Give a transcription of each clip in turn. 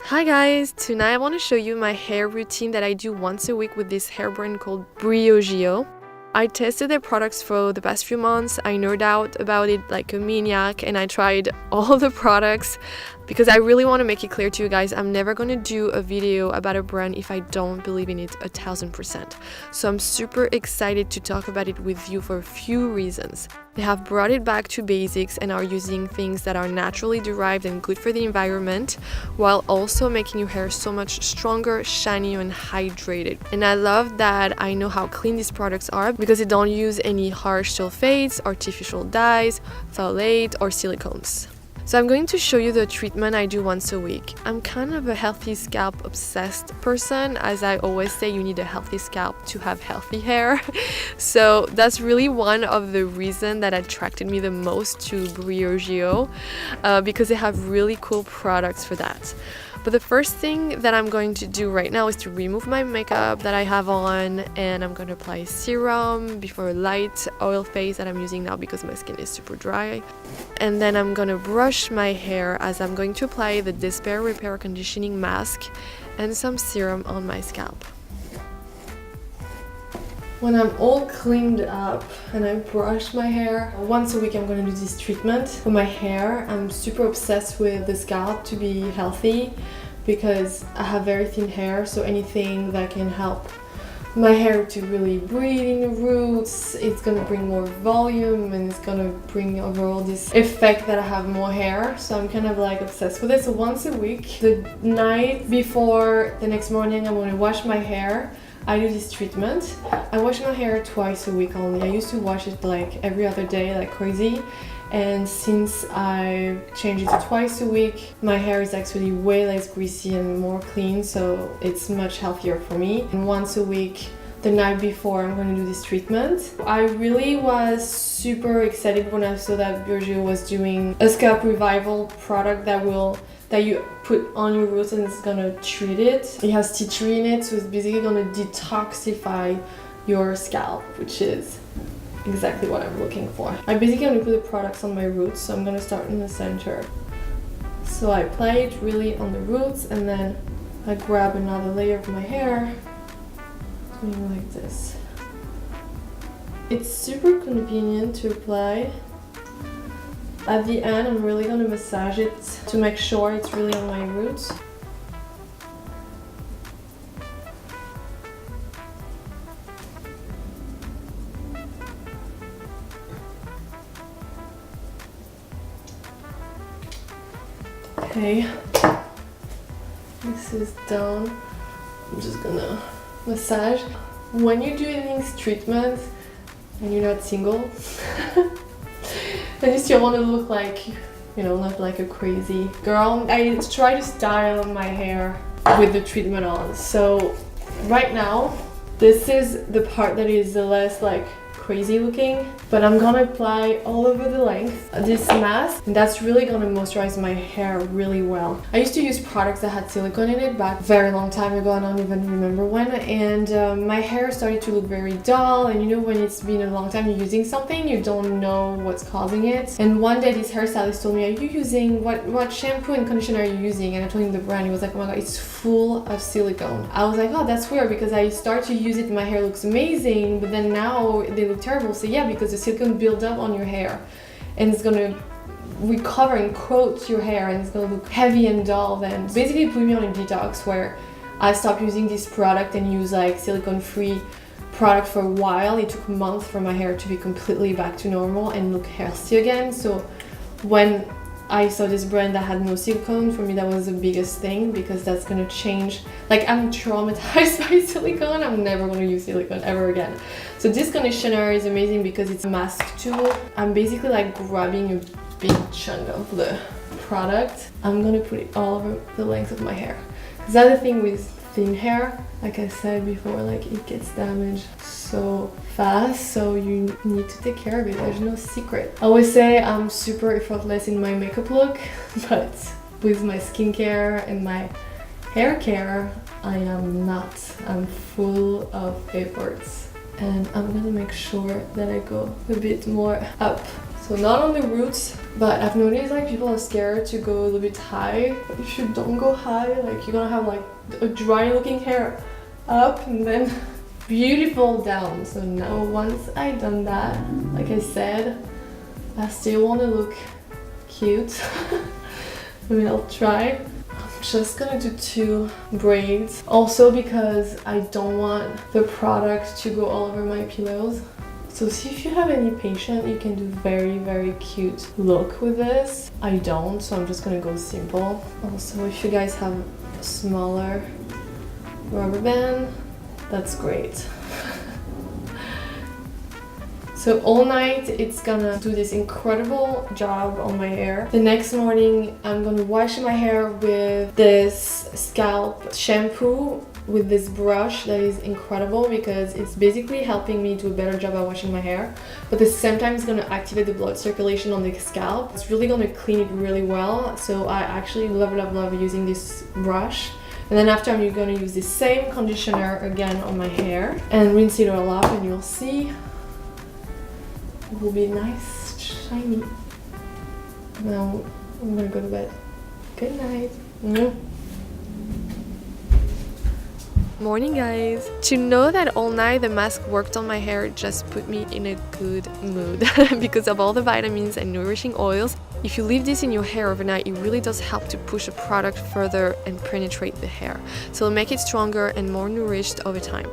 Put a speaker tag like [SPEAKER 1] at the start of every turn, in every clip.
[SPEAKER 1] Hi guys, tonight I want to show you my hair routine that I do once a week with this hair brand called Briogeo. I tested their products for the past few months. I nerd out about it like a maniac and I tried all the products because I really want to make it clear to you guys I'm never going to do a video about a brand if I don't believe in it 1000%. So I'm super excited to talk about it with you for a few reasons. They have brought it back to basics and are using things that are naturally derived and good for the environment while also making your hair so much stronger, shinier and hydrated. And I love that I know how clean these products are because they don't use any harsh sulfates, artificial dyes, phthalate or silicones. So I'm going to show you the treatment I do once a week. I'm kind of a healthy scalp obsessed person. As I always say, you need a healthy scalp to have healthy hair. So that's really one of the reasons that attracted me the most to Briogeo because they have really cool products for that. But the first thing that I'm going to do right now is to remove my makeup that I have on, and I'm going to apply serum before a light oil face that I'm using now because my skin is super dry. And then I'm going to brush my hair as I'm going to apply the Despair Repair Conditioning Mask and some serum on my scalp. When I'm all cleaned up and I brush my hair, once a week I'm going to do this treatment for my hair. I'm super obsessed with the scalp to be healthy because I have very thin hair, so anything that can help my hair to really breathe in the roots, it's going to bring more volume and it's going to bring overall this effect that I have more hair. So I'm kind of like obsessed with it. So once a week, the night before the next morning I'm going to wash my hair. I do this treatment. I wash my hair twice a week only. I used to wash it like every other day like crazy, and since I changed it to twice a week, my hair is actually way less greasy and more clean, so it's much healthier for me. And once a week, the night before, I'm going to do this treatment. I really was super excited when I saw that Briogeo was doing a Scalp Revival product that you put on your roots and it's gonna treat it. It has tea tree in it, so it's basically gonna detoxify your scalp, which is exactly what I'm looking for. I basically gonna put the products on my roots, so I'm gonna start in the center. So I apply it really on the roots and then I grab another layer of my hair, doing like this. It's super convenient to apply. At the end, I'm really going to massage it to make sure it's really on my roots. Okay, this is done. I'm just gonna massage. When you're doing these treatments and you're not single, I still want to look like, you know, not like a crazy girl. I try to style my hair with the treatment on. So right now, this is the part that is the less like crazy looking, but I'm gonna apply all over the length this mask, and that's really gonna moisturize my hair really well. I used to use products that had silicone in it back a very long time ago, I don't even remember when, and my hair started to look very dull, and you know when it's been a long time you're using something, you don't know what's causing it. And one day this hairstylist told me, are you using, what shampoo and conditioner are you using? And I told him the brand. He was like, oh my god, it's full of silicone. I was like, oh, that's weird, because I start to use it and my hair looks amazing, but then now they look terrible. So yeah, because the silicone builds up on your hair and it's gonna recover and coat your hair and it's gonna look heavy and dull. Then basically put me on a detox where I stopped using this product and use like silicone free product for a while. It took months for my hair to be completely back to normal and look healthy again. So when I saw this brand that had no silicone, for me that was the biggest thing, because that's gonna change. Like, I'm traumatized by silicone. I'm never gonna use silicone ever again. So this conditioner is amazing because it's a mask tool. I'm basically like grabbing a big chunk of the product. I'm gonna put it all over the length of my hair. Because that's the thing with thin hair, like I said before, like it gets damaged so fast, so you need to take care of it. There's no secret. I always say I'm super effortless in my makeup look, but with my skincare and my hair care, I am not. I'm full of efforts. And I'm gonna make sure that I go a bit more up. So not on the roots, But I've noticed like people are scared to go a little bit high. But if you don't go high, like you're gonna have like a dry looking hair up and then beautiful down. So now once I done that, like I said, I still want to look cute. I mean, I'll try. I'm just gonna do 2 braids. Also because I don't want the product to go all over my pillows. So see if you have any patience, you can do very cute look with this. I don't, so I'm just gonna go simple. Also, if you guys have a smaller rubber band, that's great. So all night it's gonna do this incredible job on my hair. The next morning I'm gonna wash my hair with this scalp shampoo with this brush that is incredible because it's basically helping me do a better job at washing my hair, but at the same time it's gonna activate the blood circulation on the scalp. It's really gonna clean it really well, so I actually love using this brush. And then after I'm gonna use the same conditioner again on my hair and rinse it all off, and you'll see it will be nice, shiny. Now I'm gonna go to bed. Good night. Morning guys! To know that all night the mask worked on my hair just put me in a good mood because of all the vitamins and nourishing oils. If you leave this in your hair overnight, it really does help to push a product further and penetrate the hair. So it'll make it stronger and more nourished over time.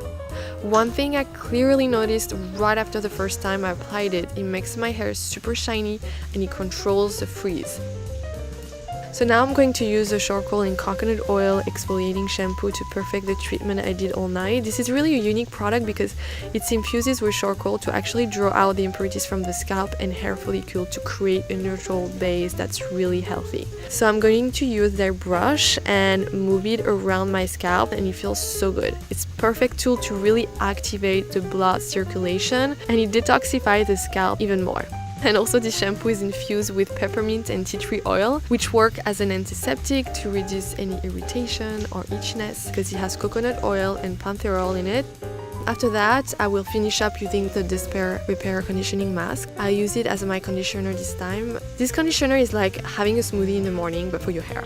[SPEAKER 1] One thing I clearly noticed right after the first time I applied it, it makes my hair super shiny and it controls the frizz. So now I'm going to use the charcoal and coconut oil exfoliating shampoo to perfect the treatment I did all night. This is really a unique product because it infuses with charcoal to actually draw out the impurities from the scalp and hair follicle to create a neutral base that's really healthy. So I'm going to use their brush and move it around my scalp, and it feels so good. It's a perfect tool to really activate the blood circulation, and it detoxifies the scalp even more. And also this shampoo is infused with peppermint and tea tree oil, which work as an antiseptic to reduce any irritation or itchiness because it has coconut oil and pantherol in it. After that, I will finish up using the Despair Repair Conditioning Mask. I use it as my conditioner this time. This conditioner is like having a smoothie in the morning, but for your hair.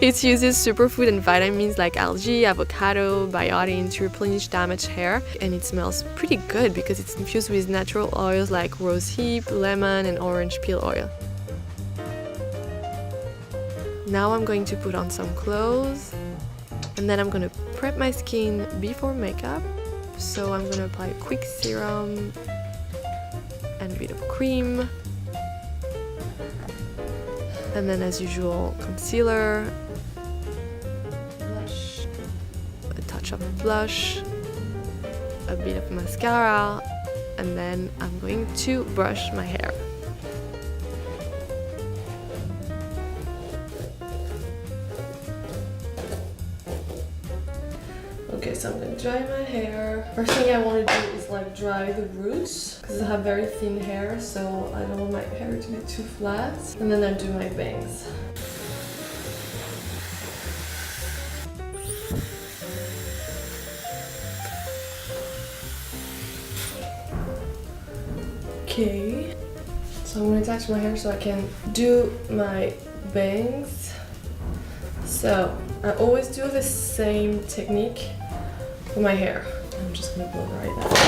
[SPEAKER 1] It uses superfood and vitamins like algae, avocado, biotin to replenish damaged hair. And it smells pretty good because it's infused with natural oils like rosehip, lemon, and orange peel oil. Now I'm going to put on some clothes. And then I'm gonna prep my skin before makeup. So I'm gonna apply a quick serum and a bit of cream. And then as usual, concealer, blush, a touch of blush, a bit of mascara, and then I'm going to brush my hair. Okay, so I'm gonna dry my hair. First thing I want to do is like dry the roots because I have very thin hair, so I don't want my hair to be too flat. And then I do my bangs. Okay, so I'm gonna attach my hair so I can do my bangs. So I always do the same technique for my hair. I'm just gonna blow dry that.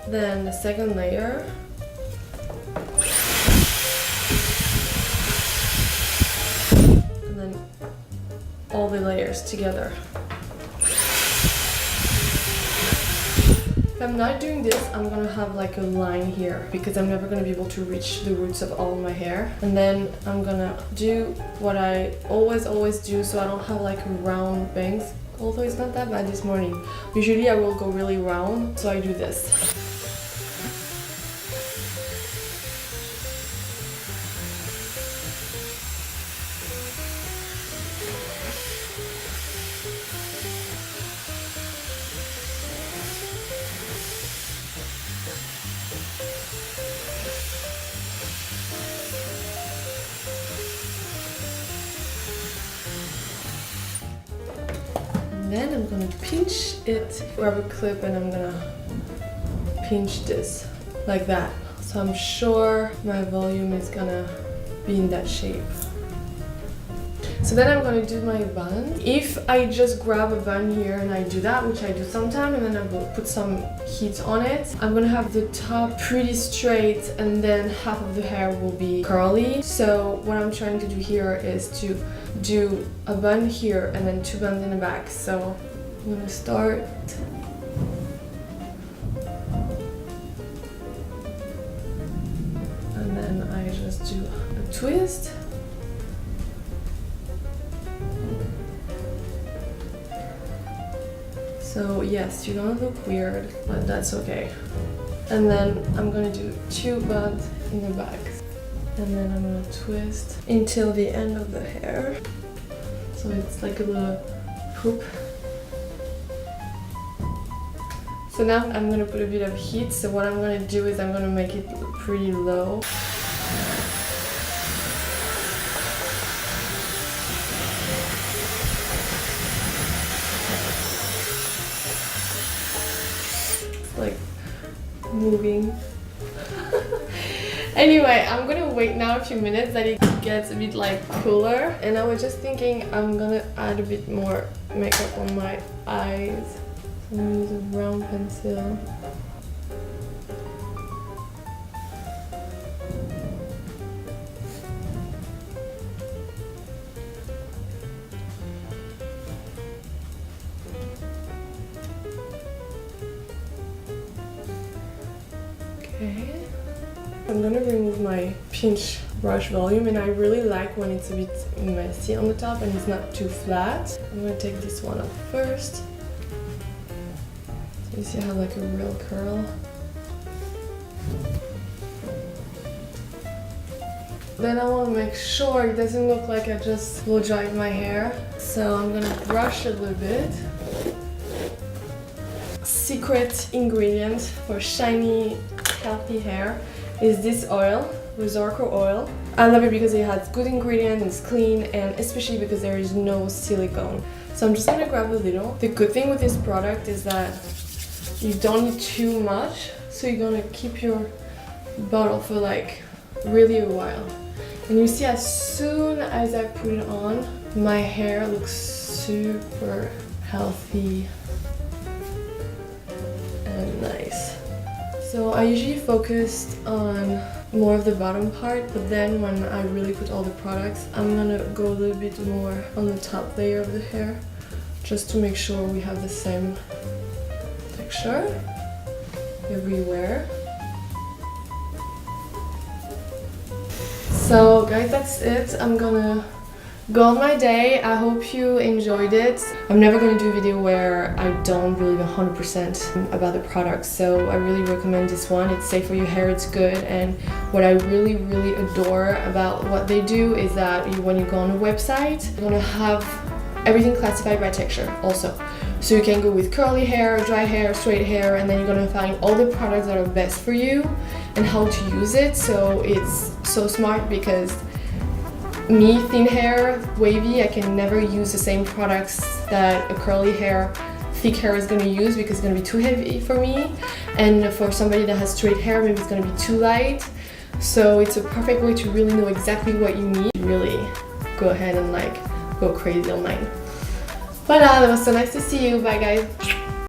[SPEAKER 1] Then the second layer. And then all the layers together. If I'm not doing this, I'm gonna have like a line here because I'm never gonna be able to reach the roots of all my hair. And then I'm gonna do what I always do so I don't have like round bangs, although it's not that bad this morning. Usually I will go really round, so I do this. then I'm gonna pinch it, grab a clip, and I'm gonna pinch this like that. So I'm sure my volume is gonna be in that shape. So then I'm gonna do my bun. If I just grab a bun here and I do that, which I do sometimes, and then I'm gonna put some heat on it, I'm gonna have the top pretty straight and then half of the hair will be curly. So what I'm trying to do here is to do a bun here and then 2 buns in the back. So I'm gonna start. And then I just do a twist. So yes, you're gonna look weird, but that's okay. And then I'm gonna do 2 buns in the back. And then I'm gonna twist until the end of the hair. So it's like a little hoop. So now I'm gonna put a bit of heat. So what I'm gonna do is I'm gonna make it pretty low. Like moving. Anyway, I'm gonna wait now a few minutes that it gets a bit like cooler, and I was just thinking I'm gonna add a bit more makeup on my eyes. So I'm gonna use a brown pencil. Okay. I'm gonna remove my pinch brush volume, and I really like when it's a bit messy on the top and it's not too flat. I'm gonna take this one up first. So you see how like a real curl. Then I want to make sure it doesn't look like I just blow dried my hair. So I'm gonna brush a little bit. Secret ingredient for shiny, healthy hair is this oil, Rosarco Oil. I love it because it has good ingredients, it's clean, and especially because there is no silicone. So I'm just gonna grab a little. The good thing with this product is that you don't need too much, so you're gonna keep your bottle for like really a while. And you see, as soon as I put it on, my hair looks super healthy and nice. So I usually focused on more of the bottom part, but then when I really put all the products, I'm gonna go a little bit more on the top layer of the hair, just to make sure we have the same texture everywhere. So guys, that's it. I'm gonna go on my day. I hope you enjoyed it. I'm never going to do a video where I don't believe 100% about the product, so I really recommend this one. It's safe for your hair, it's good, and what I really adore about what they do is that when you go on a website, you're going to have everything classified by texture also. So you can go with curly hair, dry hair, straight hair, and then you're going to find all the products that are best for you and how to use it. So it's so smart because me, thin hair, wavy, I can never use the same products that a curly hair, thick hair is going to use because it's going to be too heavy for me. And for somebody that has straight hair, maybe it's going to be too light. So it's a perfect way to really know exactly what you need. Really go ahead and like go crazy online. Voilà, that was so nice to see you. Bye guys.